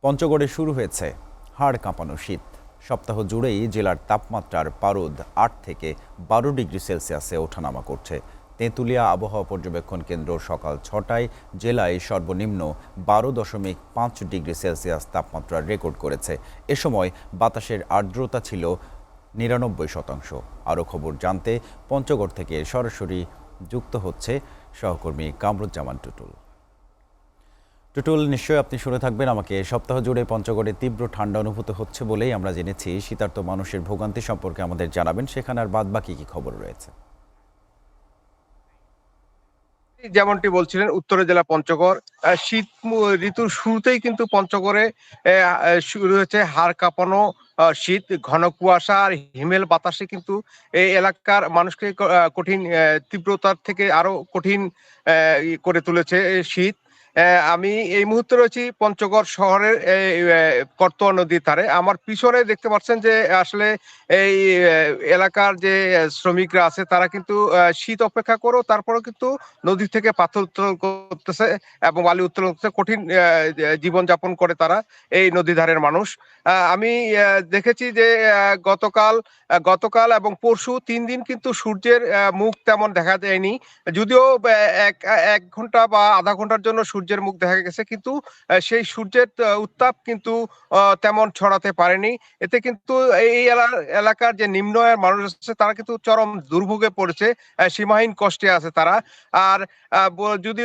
পঞ্চগড়ে শুরু হয়েছে হাড় কাঁপানো শীত। সপ্তাহ জুড়েই জেলার তাপমাত্রার পারদ ৮ থেকে ১২ ডিগ্রি সেলসিয়াসে ওঠানামা করছে। তেঁতুলিয়া আবহাওয়া পর্যবেক্ষণ কেন্দ্র সকাল ৬টায় জেলায় সর্বনিম্ন ১২.৫ ডিগ্রি সেলসিয়াস তাপমাত্রা রেকর্ড করেছে। এ সময় বাতাসের আর্দ্রতা ছিল ৯৯%। আরও খবর জানতে পঞ্চগড় থেকে সরাসরি যুক্ত হচ্ছে সহকর্মী কামরুজ্জামান টুটুল। টুটুল, নিশ্চয়ই আপনি শুনে থাকবেন আমাকে। সপ্তাহ জুড়ে পঞ্চগড়ে তীব্র ঠান্ডা অনুভূত হচ্ছে বলেই আমরা জেনেছি। শীতার্ত মানুষের ভোগান্তি সম্পর্কে আমাদের জানাবেন। সেখানে আর বাদ বাকি কি খবর রয়েছে? যেমনটি বলছিলেন, উত্তরের জেলা পঞ্চগড় শীত ঋতুর শুরুতেই কিন্তু পঞ্চগড়ে শুরু হয়েছে হাড় কাঁপানো শীত। ঘন কুয়াশা আর হিমেল বাতাসে কিন্তু এই এলাকার মানুষকে কঠিন তীব্রতার থেকে আরো কঠিন করে তুলেছে এই শীত। আমি এই মুহূর্তে রয়েছি পঞ্চগড় শহরের করতোয়া নদীর ধারে। আমার পিছনে দেখতে পাচ্ছেন যে আসলে এই এলাকার যে শ্রমিকরা আছে তারা কিন্তু শীত অপেক্ষা করেও তারপরেও কিন্তু নদী থেকে পাথর উত্তোলন করতেছে এবং বালি উত্তোলন করতেছে। কঠিন জীবনযাপন করে তারা, এই নদী ধারের মানুষ। আমি দেখেছি যে গতকাল এবং পরশু ৩ দিন কিন্তু সূর্যের মুখ তেমন দেখা যায়নি। যদিও এক ১ ঘন্টা বা আধা ঘন্টার জন্য সূর্যের মুখ দেখা গেছে, কিন্তু সেই সূর্যের উত্তাপ কিন্তু তেমন ছড়াতে পারেনি। এতে কিন্তু এই এলাকার যে নিম্ন আয়ের মানুষ আছে তারা কিন্তু চরম দুর্ভোগে পড়েছে, সীমাহীন কষ্টে আছে তারা। আর যদি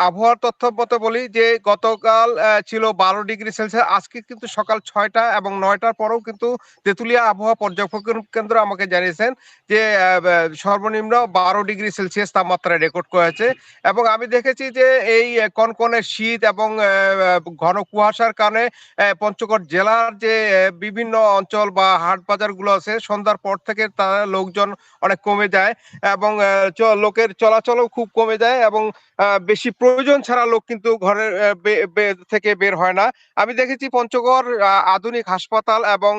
আবহাওয়ার তথ্য মতো বলি যে গতকাল ছিল ১২ ডিগ্রি সেলসিয়াস, আজকে কিন্তু সকাল ৬টা এবং ৯টার পরেও কিন্তু তেঁতুলিয়া আবহাওয়া পর্যবেক্ষণ কেন্দ্র আমাকে জানিয়েছেন যে সর্বনিম্ন ১২ ডিগ্রি সেলসিয়াস তাপমাত্রা রেকর্ড করেছে। এবং আমি দেখেছি যে এই কনকনে শীত এবং ঘন কুয়াশার কারণে পঞ্চগড় জেলার যে বিভিন্ন অঞ্চল বা হাট বাজার গুলো আছে, সন্ধ্যার পর থেকে তার লোকজন অনেক কমে যায় এবং লোকের চলাচলও খুব কমে যায় এবং বেশি প্রয়োজন ছাড়া লোক কিন্তু ঘরের থেকে বের হয় না। আমি দেখেছি পঞ্চগড় আধুনিক হাসপাতাল এবং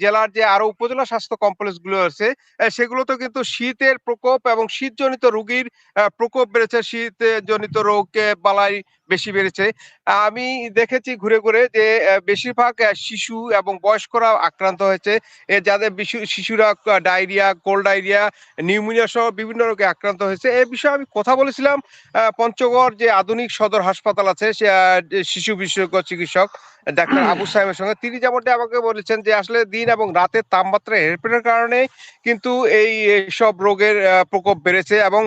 জেলার যে আরো উপজেলা স্বাস্থ্য কমপ্লেক্স গুলো আছে সেগুলোতে কিন্তু শীতের প্রকোপ এবং শীতজনিত রোগীর প্রকোপ বেড়েছে। শীত জনিত রোগ বালাই বেশি বেড়েছে। আমি দেখেছি ঘুরে ঘুরে যে বেশিরভাগ শিশু এবং বয়স্করা আক্রান্ত হয়েছে। যাদের শিশুরা ডায়রিয়া, কোল্ড ডায়রিয়া, নিউমোনিয়া সহ বিভিন্ন রোগে আক্রান্ত হয়েছে। এই বিষয়ে আমি কথা বলেছিলাম পঞ্চগড় যে আধুনিক সদর হাসপাতাল আছে সে শিশু বিশেষজ্ঞ চিকিৎসক ডাক্তার আবু সাহেবের সঙ্গে। তিনি যেমনটি আমাকে বলেছেন যে আসলে দিন এবং রাতের তাপমাত্রা হেরফেরের কারণে কিন্তু এই সব রোগের প্রকোপ বেড়েছে এবং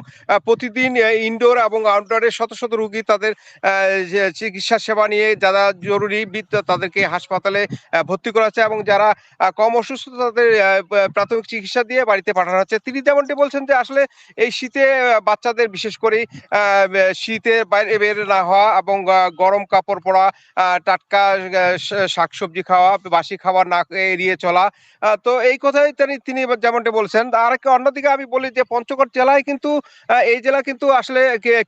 প্রতিদিন ইনডোর এবং আউটডোরে শত শত রোগী তাদের যে চিকিৎসা সেবা নিয়ে যারা জরুরি তাদেরকে হাসপাতালে ভর্তি করা হচ্ছে এবং যারা কম অসুস্থ তাদের প্রাথমিক চিকিৎসা দিয়ে বাড়িতে পাঠানো হচ্ছে। তিনি যেমনটি বলছেন যে আসলে এই শীতে বাচ্চাদের বিশেষ করে শীতে বাইরে বের না হওয়া এবং গরম কাপড় পরা, টাটকা শাকসবজি খাওয়া, বাসি খাবার না এড়িয়ে চলা। তো এই কথাই তিনি যেমনটি বলছেন। আর অন্যদিকে আমি বলি যে পঞ্চগড় জেলায় কিন্তু এই জেলা কিন্তু আসলে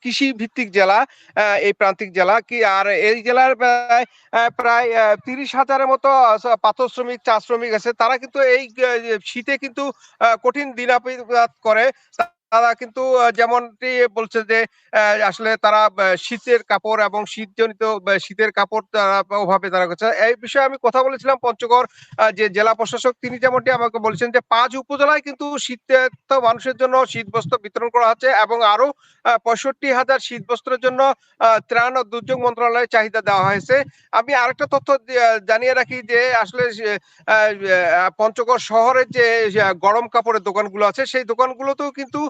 কৃষি ভিত্তিক জেলা, এই প্রান্তিক জেলা কি। আর এই জেলার প্রায় ৩০,০০০-এর মতো পাথর শ্রমিক, চা শ্রমিক আছে। তারা কিন্তু এই শীতে কিন্তু কঠিন দিনাতিপাত করে। তারা কিন্তু যেমনটি বলছে যে আসলে তারা শীতের কাপড় এবং শীতজনিত শীতের কাপড় তারা ওভাবে তারা করছে। এই বিষয়ে আমি কথা বলেছিলাম পঞ্চগড় যে জেলা প্রশাসক, তিনি যেমনটি আমাকে বলছেন যে ৫ উপজেলায় কিন্তু শীতার্ত মানুষের জন্য শীতবস্ত্র বিতরণ করা হচ্ছে এবং আরো ৬৫,০০০ শীতবস্ত্রের জন্য ত্রাণ ও দুর্যোগ মন্ত্রণালয়ে চাহিদা দেওয়া হয়েছে। আমি আরেকটা তথ্য জানিয়ে রাখি যে আসলে পঞ্চগড় শহরের যে গরম কাপড়ের দোকানগুলো আছে সেই দোকানগুলোতেও কিন্তু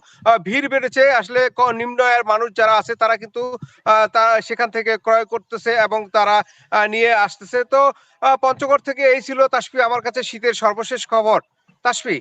ভিড় বেড়েছে। আসলে নিম্ন আয়ের মানুষ যারা আছে তারা কিন্তু তারা সেখান থেকে ক্রয় করতেছে এবং তারা নিয়ে আসতেছে। তো পঞ্চগড় থেকে এই ছিল তাসফি আমার কাছে শীতের সর্বশেষ খবর। তাসফি।